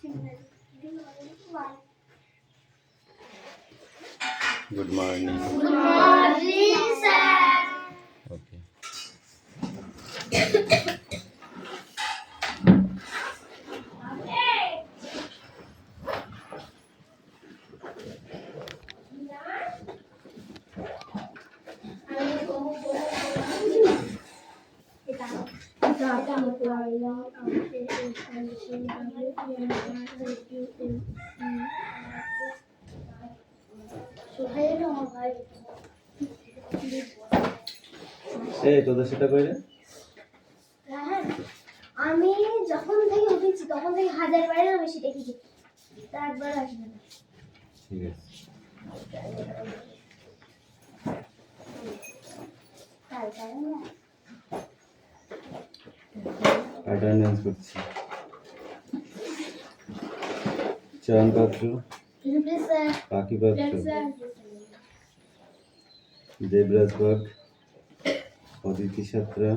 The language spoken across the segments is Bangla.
Good morning. Good morning, sir. Okay. এই তোদের সেটা কইরে আমি যখন থেকে উঠেছি তখন থেকে 1000 বার আমি সেটা দেখেছি, একবার আসবে না। ঠিক আছে। অ্যাটেন্ডেন্স করছি। চয়ন পাত্র, পাখি পাত্র, দেবরাজ বাগ, অদিতি সাত্রা,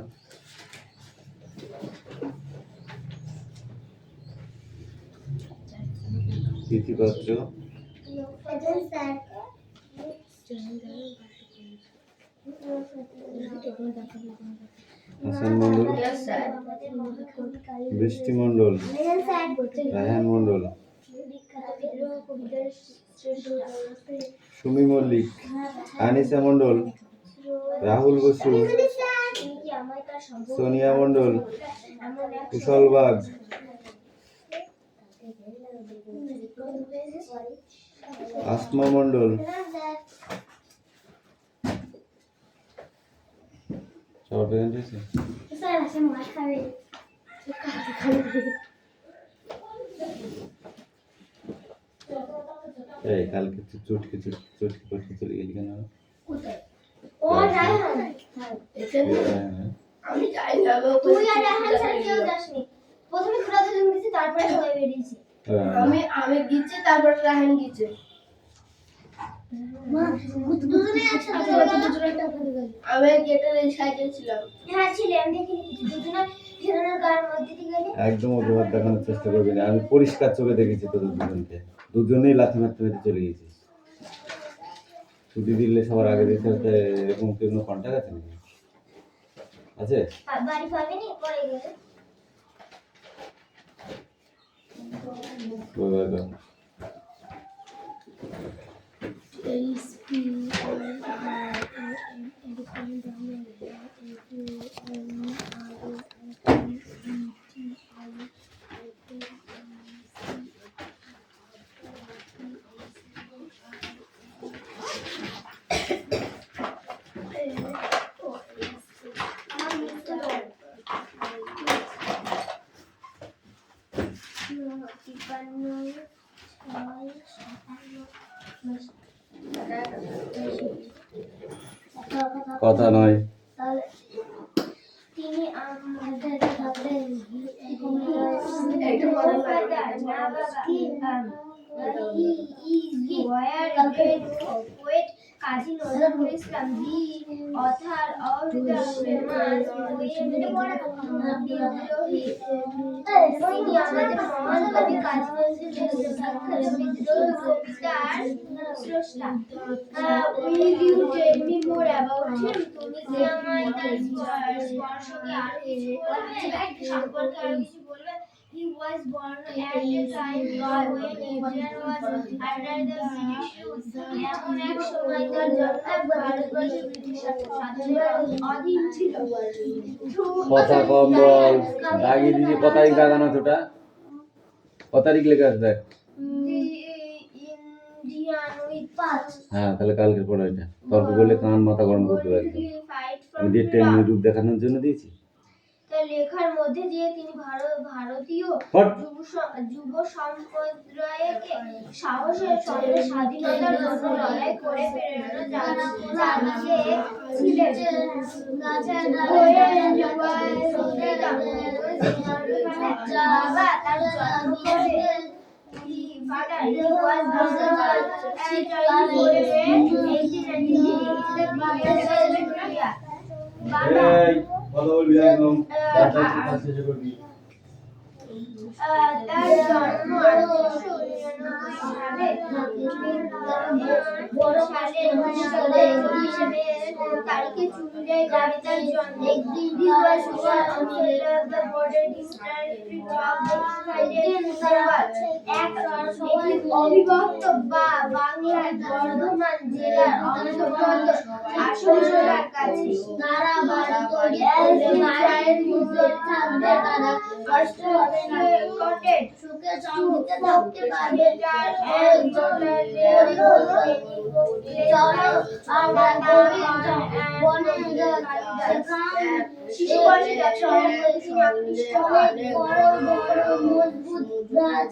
তিথি পাত্র, হাসান মন্ডল, বৃষ্টি মন্ডল, রায়হান মন্ডল, সুমি মল্লিক, আনিসা মন্ডল, রাহুল বসু, সোনিয়া মন্ডল, কুশল বাগ, আসমা মন্ডল, সবার প্রেজেন্ট হয়েছে? এই কালকে তুই চটকে পড়তে চলে গেলি কেন? আমি যাই না, তুই আর রাহান স্যার কেউ যাসনি। প্রথমে খুড়া দুজন গেছে, তারপরে সবাই বেরিয়েছে। আমি গিয়েছি, তারপর রাহান গিয়েছে। মা দুজনে একসাথে আমি গেটের এই সাইডে ছিলাম। হ্যাঁ ছিলাম, দেখিনি দুজনে ফেরানোর গায়ের মধ্যে দিয়ে গেলে। একদম অজুহাত দেখানোর চেষ্টা করবি না, আমি পরিষ্কার চোখে দেখেছি তোদের দুজনকে, দুজনেই লাথি মারতে মেরে চলে গেছিস। ছুটি দিলে সবার আগে দিতে হতে, এরকম কোনো কন্ট্যাক্ট আছে নাকি? আছে? বাড়ি পাবেনি পরে গেলে। কথা নয়, তিনি আমাদের poet Kazi Nazrul Islam, the author of the famous তিনি আমাদের মহান কবি কাজী নজরুল ইসলাম বিদ্রোহী কবিতার স্রষ্টা। Will you tell me more about him? তুমি কি আমায় তার স্পর্শকে আরো কিছু সম্পর্কে আরো কিছু বলবে? He was born at a time when India was under the British rule. এমন এক সময়কার জন্য ভারতবর্ষ ব্রিটিশ শাসনের অধীন ছিল। কথা কম বল, দাগি দিদি কথাই দাগানো ছোটা, কথারিক লেখা আছে দেখ। হ্যাঁ তাহলে কালকে পড়া এটা, তর্ক করলে কান মাথা গরম করতে পারবে। আমি যে টেনে রূপ দেখানোর জন্য দিয়েছি। তার লেখার মধ্যে দিয়ে তিনি ভারতীয় যুব সম্প্রদায়কে সাহসের সঙ্গে স্বাধীনতার জন্য লড়াই করে প্রেরণা জানিয়েছিলেন। বাবা তার জন্মদিনে Father, he was born at 1893. এই কথা বলবি একদম, শেষ করবি। তার জন্ম 1899 সালে তারিখে চুরুলিয়ায় গ্রেপ্তার জন্ম। This was one of the border district of এটি অবিভক্ত বা বাংলার বর্ধমান জেলার অন্তর্গত আশুলিয়ার কাছে। তারা ভারতের মায়ের মধ্যে থাকবে, তারা কষ্ট হবে না, সুখে শান্তিতে থাকতে পারবে। চলো আমরা বনে শিশু বড় বড় মজবুত গাছ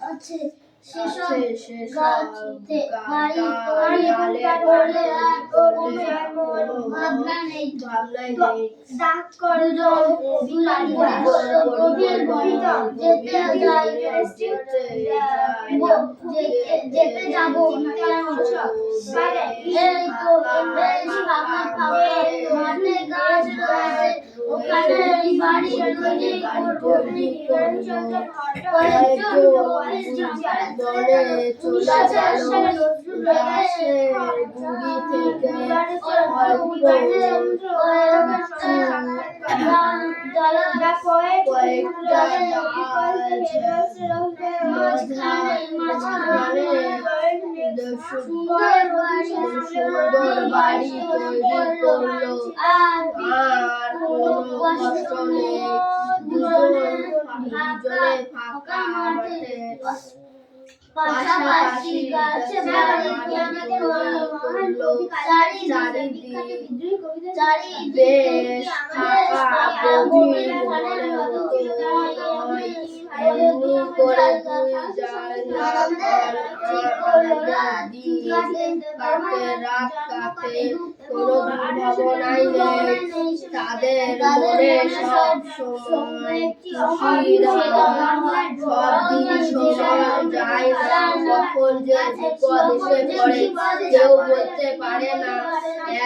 আছে, সেসব গাছতে বাড়ি করলে আর ভাবনা নেই। ডাক করলো গভীর যেতে যাব এই তো বেশ ফাঁকা ফাঁকা মাঠে গাছ রয়েছে, ওখানে বাড়ি তৈরি করবো। সুন্দর বাড়ি তৈরি করলো, আর কোনো কষ্ট নেই। দুজনে ফাঁকা মাঠে পাশাপাশি গাছে বাড়ি করলো। চারিদিক ফাঁকা গভীর মনে হতো এমনি করে দুই রাত কাটে, কোনো দুর্ভাবনাই নেই তাদের মনে। সব সময় খুশির হাওয়া, সব দিন সময় যায় না, কখন যে বিপদ এসে পড়ে কেউ বলতে পারে না।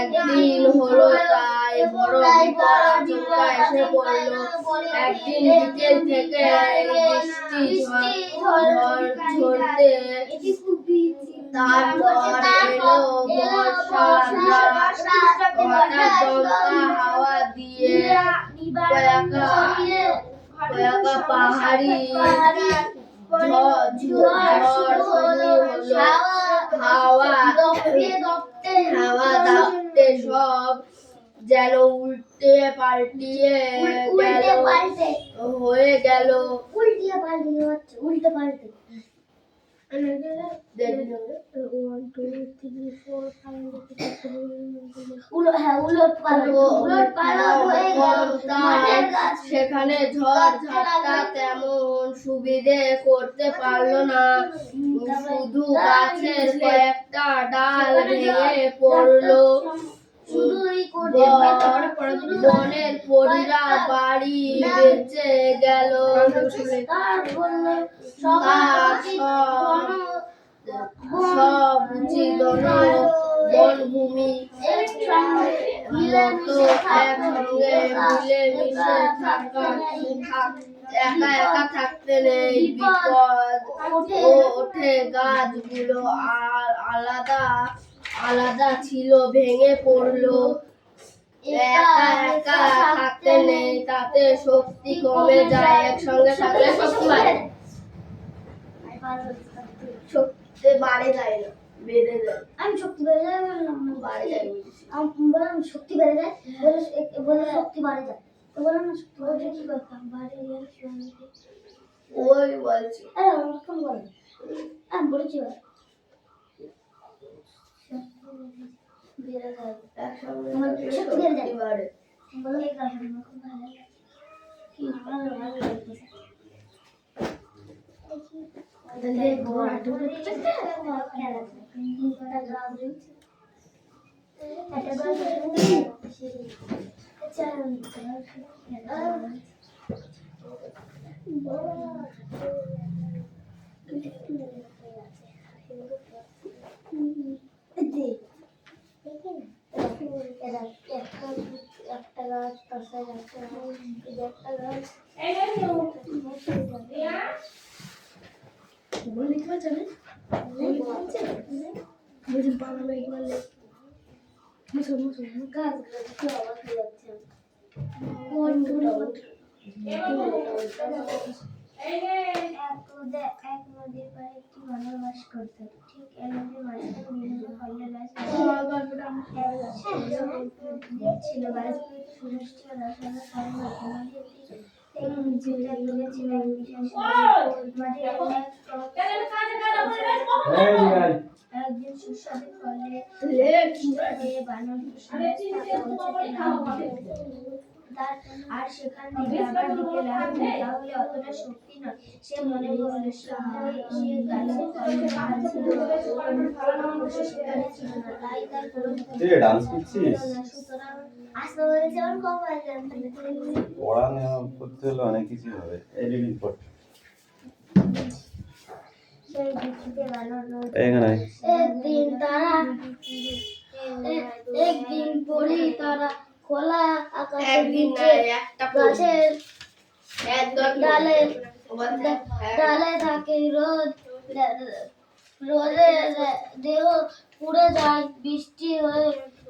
একদিন হলো তাই বড় বিপদ আচমকা এসে পড়লো। একদিন বিকেল থেকে বৃষ্টি ঝরতে, তারপর এলো বর্ষা। হঠাৎ দমকা হাওয়া দিয়ে কয়েকটা পাহাড়ি ঝড় শুরু হলো। হাওয়া দাপটে সব যেন উল্টে পাল্টিয়ে হয়ে গেল। সেখানে ঝড় ঝাপটা তেমন সুবিধে করতে পারলো না, শুধু গাছের কয়েকটা ডাল ভেঙে পড়লো। বনের পরীরা বাড়ি বেঁচে গেল। সব বনভূমি মতো একসঙ্গে মিলেমিশে একা একা থাকতে নেই। বিপদ ওঠে, গাছগুলো আলাদা ছিল, ভেঙে পড়লো। একা একা থাকতে নেই, তাতে শক্তি কমে যায়। একসঙ্গে থাকলে শক্তি বাড়ে, শক্তি বাড়ে যায় না, বেড়ে যায়। আমি শক্তি বেড়ে যায় বললাম, বাড়ে যায় বললাম, শক্তি বেড়ে যায় বলে শক্তি বাড়ে যায় তো বললাম না, শক্তি বাড়ে কি করতাম বাড়ে গেলে ওই বলছি। অনেকক্ষণ বল, আমি বলেছি বেড়ে যায়, একসঙ্গে শক্তি বেড়ে যায় বাড়ে বলে এই কারণে খুব ভালো লাগে। কি ভালো লাগে তাহলে ঘোড়া ঢুকে চলতে খেলা ঘোড়া গাবড়ে একটা গল্প আচ্ছা একটা গাছ, পাশে একটা গাছ, এই যে একটা গাছ। লিখতে পারছে না? লিখতে পারছে? বুঝি বাংলা এগুলো মুসো মুসো গাছ কি অবাক হয়ে যাচ্ছে। কোন এক নদীর পাড়ে একটি বানর বাস করত। ঠিক এই নদীর মাঝখানে বিভিন্ন ফলের গাছ ছিল। গাছগুলিতে সুমিষ্টি ও রসালো ফল হতো। নদীর যেটা দূরে ছিল এক বিশাল মাটির একদিন সুস্বাদু ফলে খেয়ে বানর পৌঁছতে না আর সেখান থেকে আবার দিকে লাগবে তাহলে অতটা শক্তি নয়। সে মনে করলো সে গাছে তাই তার কোনো ডান্স করছিস? সুতরাং আসতে বলেছে আমার কপাল জানতে পড়ানো করতে হলে অনেক কিছু হবে। এডিটিং করতে সেই বিচিতে বানর এখানে একদিন পরে তারা খোলা আকাশের নিচে গাছের ডালে ডালে থাকে রোদে দেহ পুড়ে যায়,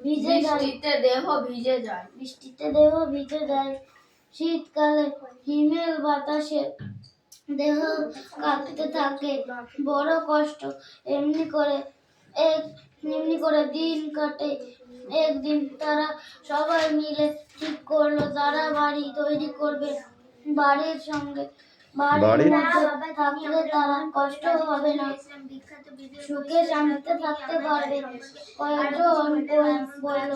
বৃষ্টিতে দেহ ভিজে যায়। শীতকালে হিমেল বাতাসে দেহ কাঁপতে থাকে, বড় কষ্ট। এমনি করে দিন কাটে। একদিন তারা সবাই মিলে ঠিক করলো তারা বাড়ি তৈরি করবে। বাড়ির মধ্যে থাকলে তারা কষ্ট হবে না, সুখে শান্তিতে থাকতে পারবে। কয়েকজন বলল,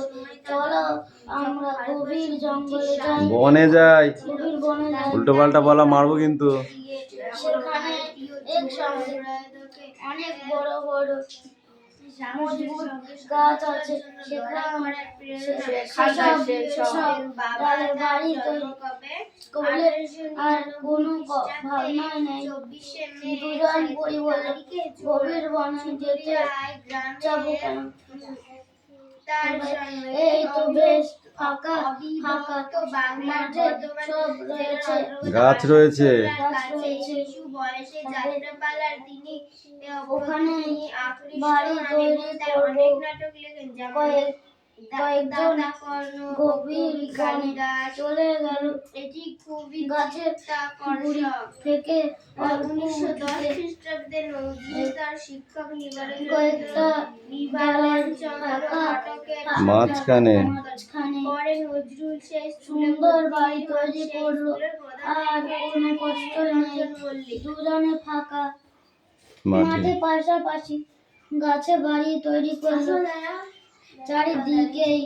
চলো আমরা গভীর জঙ্গলে যাই। বনে যাই। গভীর বনে যাই। উল্টো পাল্টা বলা মারবো কিন্তু। সেখানে একসঙ্গে অনেক বড় বড় মজবুত গাছ আছে। সেসব ডালে বাড়ি তৈরি করলে আর কোনো ভাবনা নেই। দুজন পরি বলল, গভীর বনে যেতে যাবো কেন? এই তো বেশ ফাঁকা মাঠে সব রয়েছে, গাছ রয়েছে। ওখানে বাড়ি তৈরি করবো। কয়েকজন গভীর বনে চলে গেল। গাছের গুড়ি থেকে 1910 খ্রিস্টাব্দে নজরুল তার শিক্ষক কয়েকটা মাঝখানে পরে নজরুল সেই সুন্দর বাড়ি তৈরি করলো। আর কোনো কষ্ট নেই, দুজনে ফাঁকা মাঠে পাশাপাশি গাছে বাড়ি তৈরি করলো। চারিদিকেই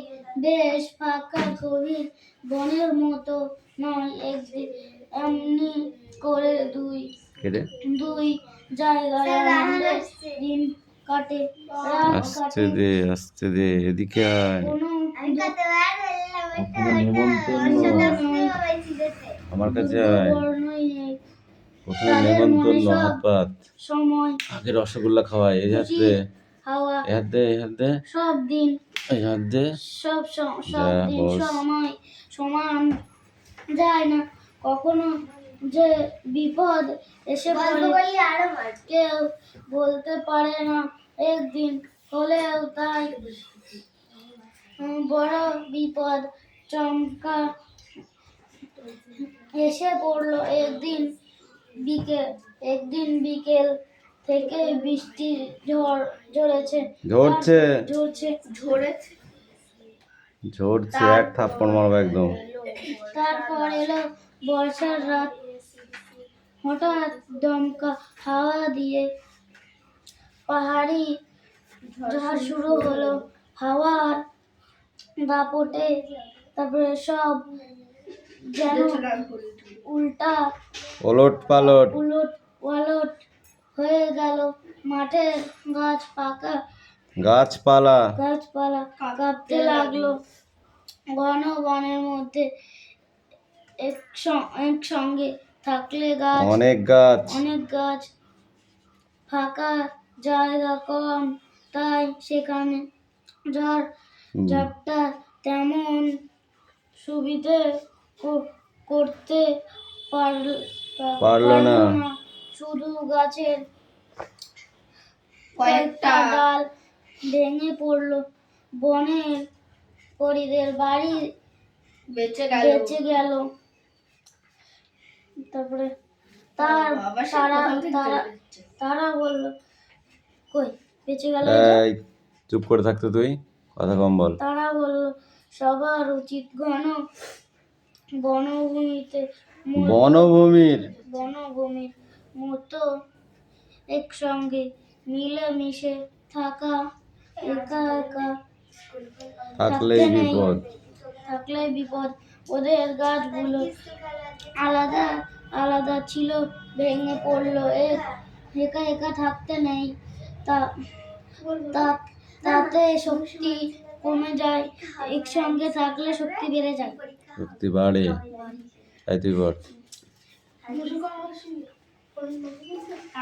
বেশ ফাঁকা, গভীর বনের মতো নয়। একদিন এমনি করে দুই জায়গায় আনন্দে দিন কাটে, রাত কাটে। আস্তে দে এদিকে আয়। কোনো আমার কাছে আয়। বর্ণই নেই। প্রথমে নেমন্তন্ন হাত পাত, সময় আগে রসগোল্লা খাওয়াই। এই হাত দে, হাওয়া এই হাত দে, এই হাত দে, সব দিন এই হাত দে। সব যা দিন বস। সময় সমান যায় না। কখনো যে বিপদ এসে পড়ে কেউ বলতে পারে না। একদিন হলেও তাই বড় বিপদ চমকা এসে পড়লো। একদিন বিকেল থেকে বৃষ্টি ঝরছে। এক থাপ্পড় মারবো একদম। তারপর এলো বর্ষার রাত। হঠাৎ দমকা হাওয়া দিয়ে পাহাড়ি ঝড় শুরু হলো। হাওয়ার দাপটে তারপরে সব যেন ওলট পালট হয়ে গেল। মাঠের গাছপালা কাঁপতে লাগলো। ঘন বনের মধ্যে একসঙ্গে থাকলে অনেক গাছ, ফাঁকা জায়গা কম, তাই সেখানে ঝড় ঝাপটা তেমন সুবিধে করতে পারলো না। শুধু গাছের কয়েকটা ডাল ভেঙে পড়লো। বনের পরিদের বাড়ি বেঁচে গেল। তারপরে তারা বলল, কই বেঁচে গেল? এই চুপ করে থাকতো তুই, কথা কম বল। তারা বলল, সবার উচিত বনভূমির মতো একসঙ্গে মিলেমিশে থাকা। একা একা থাকলেই বিপদ। ওদের গাছগুলো আলাদা আলাদা ছিল, ভেঙে পড়লো। একা একা থাকতে নেই, তাতে শক্তি কমে যায়। একসঙ্গে থাকলে শক্তি বেড়ে যায়। শক্তি বাড়ে। তাই তুই বল।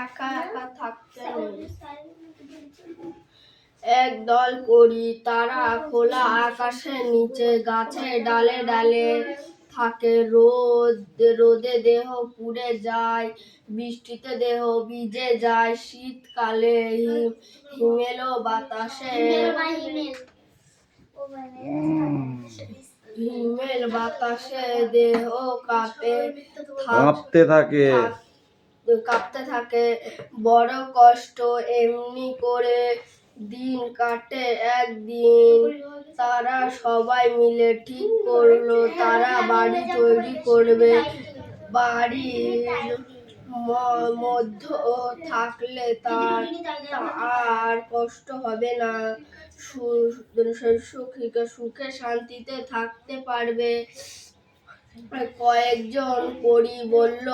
একা একা থাকতে নেই। একদল করি তারা খোলা আকাশের নিচে গাছের ডালে ডালে থাকে। রোদে দেহ পুড়ে যায়, বৃষ্টিতে দেহ ভিজে যায়। শীতকালে হিমেল বাতাসে দেহ কাঁপতে থাকে। বড় কষ্ট। এমনি করে দিন কাটে। একদিন তারা সবাই মিলে ঠিক করলো তারা বাড়ি তৈরি করবে। বাড়ির মধ্যে থাকলে তার আর কষ্ট হবে না। সুখে শান্তিতে থাকতে পারবে। কয়েকজন পরী বলল,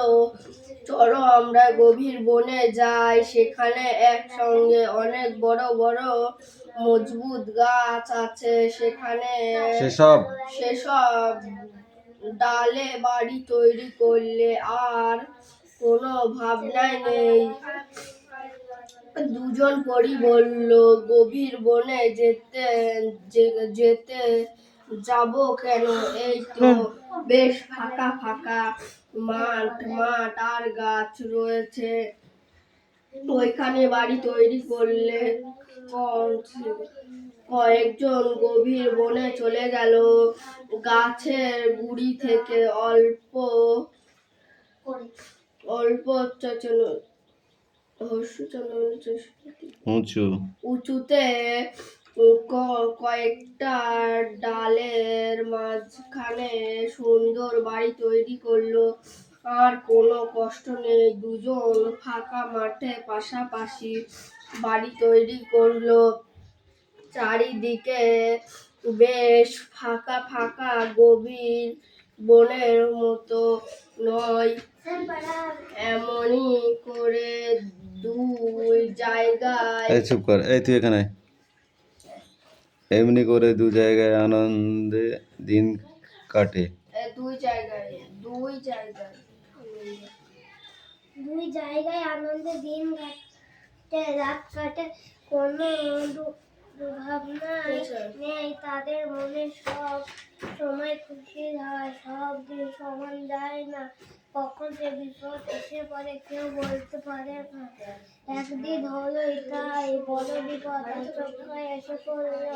চলো আমরা গভীর বনে যাই। সেখানে একসঙ্গে অনেক বড় বড় মজবুত গাছ আছে। সেসব ডালে বাড়ি তৈরি করলে আর কোনো ভাবনাই নেই। দুজন পরী বলল, গভীর বনে যেতে যাব কেন? এই তো বেশ ফাঁকা ফাঁকা মাঠ আর গাছ রয়েছে, ওইখানে বাড়ি তৈরি করলে। কয়েকজন গভীর বনে চলে গেল। গাছের গুড়ি থেকে অল্প উঁচুতে কয়েকটা ডালের মাঝখানে সুন্দর বাড়ি তৈরি করলো। আর কোনো কষ্ট নেই। দুজন ফাঁকা মাঠে পাশাপাশি বাড়ি তৈরি করলো। চারিদিকে বেশ ফাঁকা ফাঁকা, গভীর বনের মতো নয়। এমনি করে দুই জায়গায় চুপ কর, এই তুই এখানে। এমনি করে দু জায়গায় আনন্দে দিন কাটে। দুই জায়গায় আনন্দে দিন কাটে, রাত কাটে। কোনো দুর্ভাবনা নেই তাদের মনে। সব সময় খুশি হয়। সব দিন সমান যায় না, কখন যে বিপদ এসে পড়ে কেউ বলতে পারে না। একদিন হলো তাই বড় বিপদ আচমকা এসে পড়লো।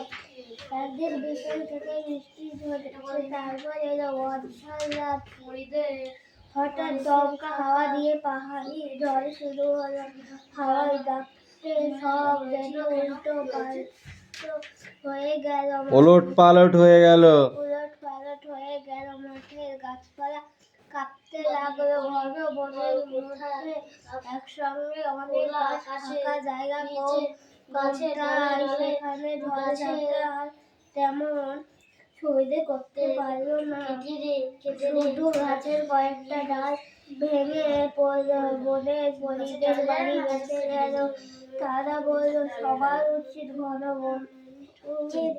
একদিন বিকেল থেকে বৃষ্টি ঝরছে, তারপর এলো বর্ষার রাত। হঠাৎ দমকা হাওয়া দিয়ে পাহাড়ি ঝড় শুরু হলো। হাওয়ায় ডাকতে সব যেন উল্টো পাল্ট হয়ে গেল। ওলট পালট হয়ে গেল। মাঠের গাছপালা কাঁপতে লাগলো। ঘন বনের মধ্যে একসঙ্গে অনেক গাছ, ফাঁকা জায়গা কম। সেখানে ঝড় আর তেমন সুবিধে করতে পারলো না। শুধু গাছের কয়েকটা ডাল ভেঙে পড়লো। বনের পরীদের বাড়ি বেঁচে গেল। তারা বলল, সবার উচিত ঘন বনভূমির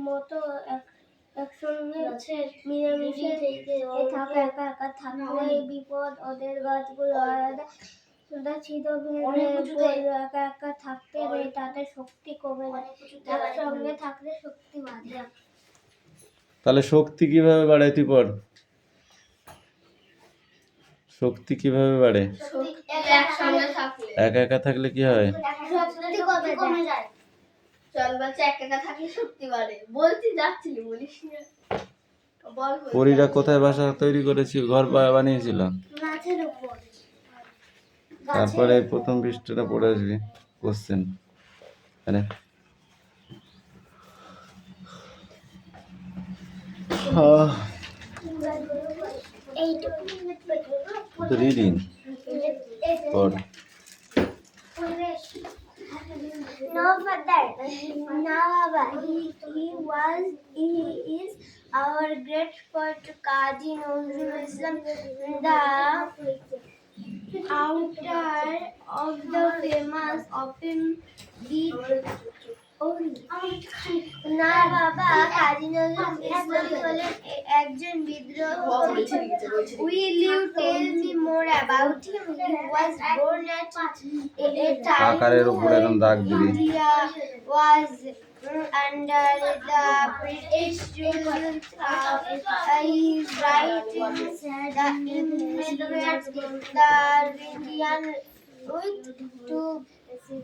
মতো একসঙ্গে মিলেমিশে থাকা। একা একা থাকলেই বিপদ। ওদের গাছগুলো আলাদা ছিল, ভেঙে পড়লো। একা একা থাকতে নেই, তাতে শক্তি কমে যায়। একসঙ্গে থাকলে শক্তি বাড়ে। তাহলে শক্তি কিভাবে বাড়ে তুই পড়। শক্তি কিভাবে বাড়ে? একসঙ্গে থাকলে একা একা থাকলে কি হয়? শক্তি কমে যায়। চল বাচ্চা একা একা থাকলে শক্তি বাড়ে। বলছি যাচ্ছিলি বলিস না। বল বল। পরীরা কোথায় বাসা তৈরি করেছিল, ঘর বানিয়েছিল? গাছের উপর। তারপরে এই প্রথম পৃষ্ঠাটা পড়ে আসবি কোশ্চেন। আরে তো রিডিং পড়। No, father. No, Baba. He is our great poet Kazi Nazrul Islam, the author of the famous open beat. না বাবা, কাজী নজরুল ইসলাম হলেন একজন বিদ্রোহ কবি। Will you tell me more about him? He was born at a time আকারের উপরে এরকম দাগ দিবি। India was under the British rule. His writings, the Indian with to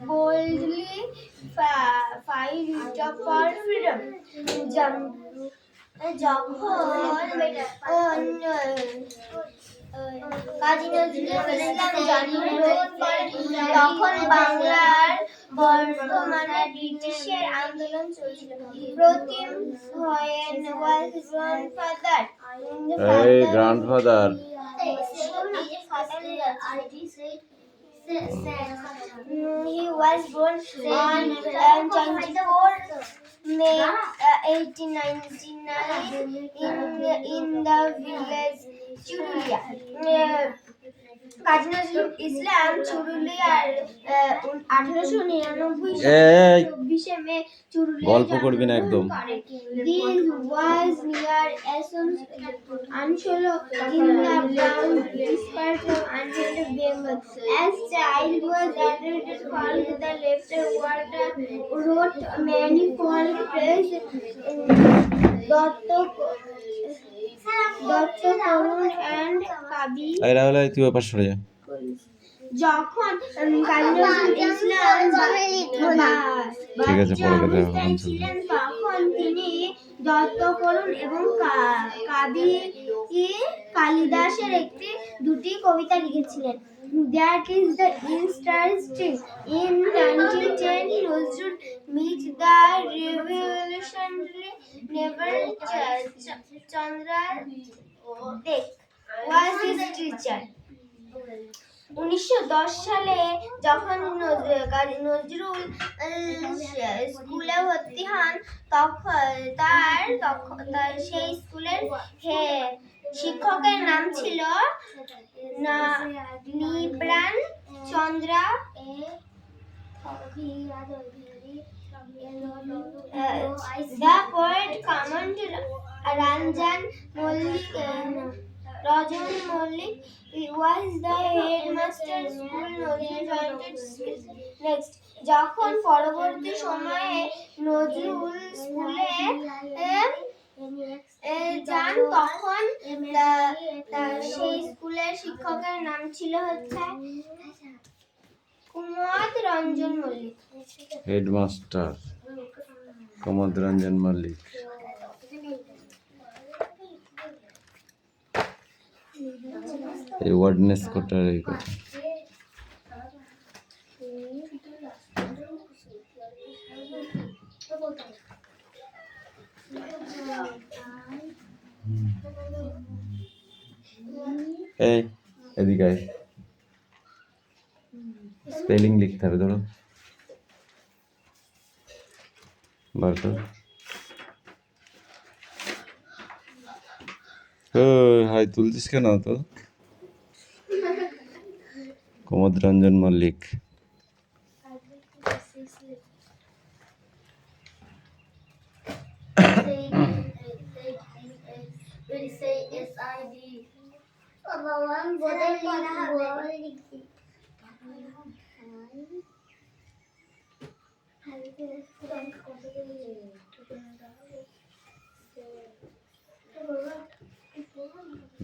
boldly fight for freedom. Kazi Nazrul Islam জন্মগ্রহণ করেন তখন বাংলার বর্তমানে ব্রিটিশের আন্দোলন চলছিল। প্রতিম হয়েন ওয়াজ গ্র্যান্ডফাদার। এই grandfather. He was born on 24 May 1899 in the village Churulia. Kazi Nazrul Islam চুরুলিয়ার 1899 সালের 24 মে চুরুলিয়া গল্প করবি না একদম। This was near Ansholo in the brown district of Ansholo, Bengal. As child was admitted for the left water, wrote many folk plays. Dutta করুণ and কাবি। এই রাহুল তুই ওই পাশে সরে যা। যখন কাজী নজরুল ইসলাম ঠিক আছে, পরে কথা হবে, বাচ্চা ছিলেন তখন তিনি দত্ত করুণ এবং কাবি কালিদাসের দুটি কবিতা লিখেছিলেন। That is the interesting. In 1910, Nazrul met the revolutionary Neval Chandra Dek was his teacher. 1910 সালে যখন নজরুল স্কুলে ভর্তি হন তখন তার সেই স্কুলের শিক্ষকের নাম ছিল নিব্রান Chandra The poet commented Ranjan Malik was the headmaster school Nozrul joined next. যখন পরবর্তী সময়ে নজরুল স্কুলে যান তখন সেই স্কুলের শিক্ষকের নাম ছিল হচ্ছে কুমদ রঞ্জন মল্লিক। হেডমাস্টার কুমদ রঞ্জন মল্লিক। এই ওয়ার্ডনেস কোটার এই কথা। এই এদিকে আয়, স্পেলিং লিখতে হবে ধরো। বলতো হাই তুলছিস কেন তো? কুমদ রঞ্জন মল্লিক।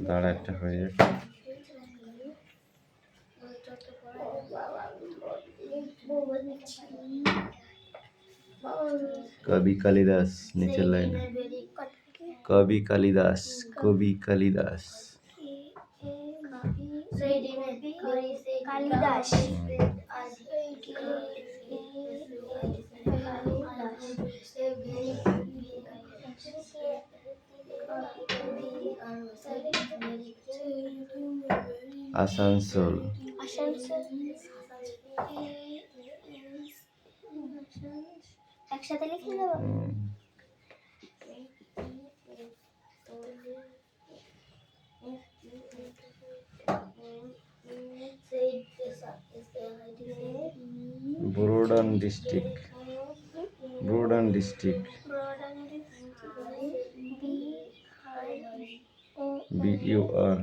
দাঁড়া একটা হয়ে যাক। কবি কালিদাস নিচের লাইনে কবি কালিদাস কবি কালিদাস কালিদাস আসানসোল আসানসোল একসাথে লিখে দেবো Burdwan district Burdwan district BUR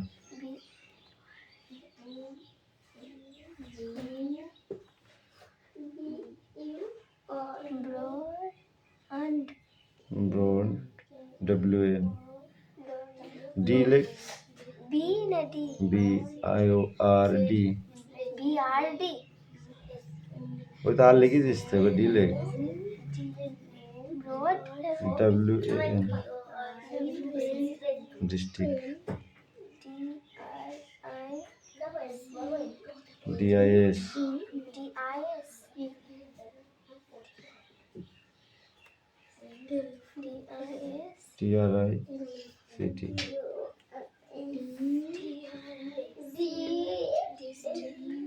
ব্রড WN D লেখ B না D BIORD BRD ওই তো আর লিখেছিস তো এবার D লেখ ব্রড WAN district DIS TRI city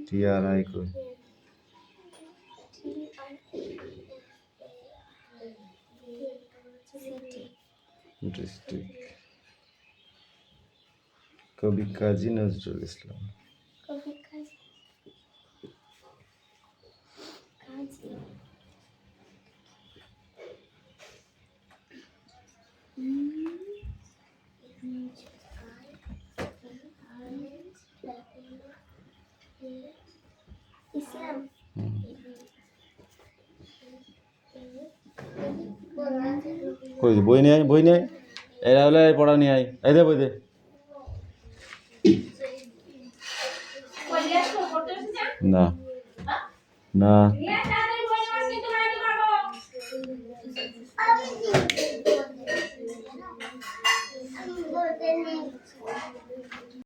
TRI কই ডিস্ট্রিক্ট কবি কাজী নজরুল ইসলাম ইসলাম কই বই নিয়ে আয় এরা হলে পড়া নিয়ে আয় এই দে বই দে না না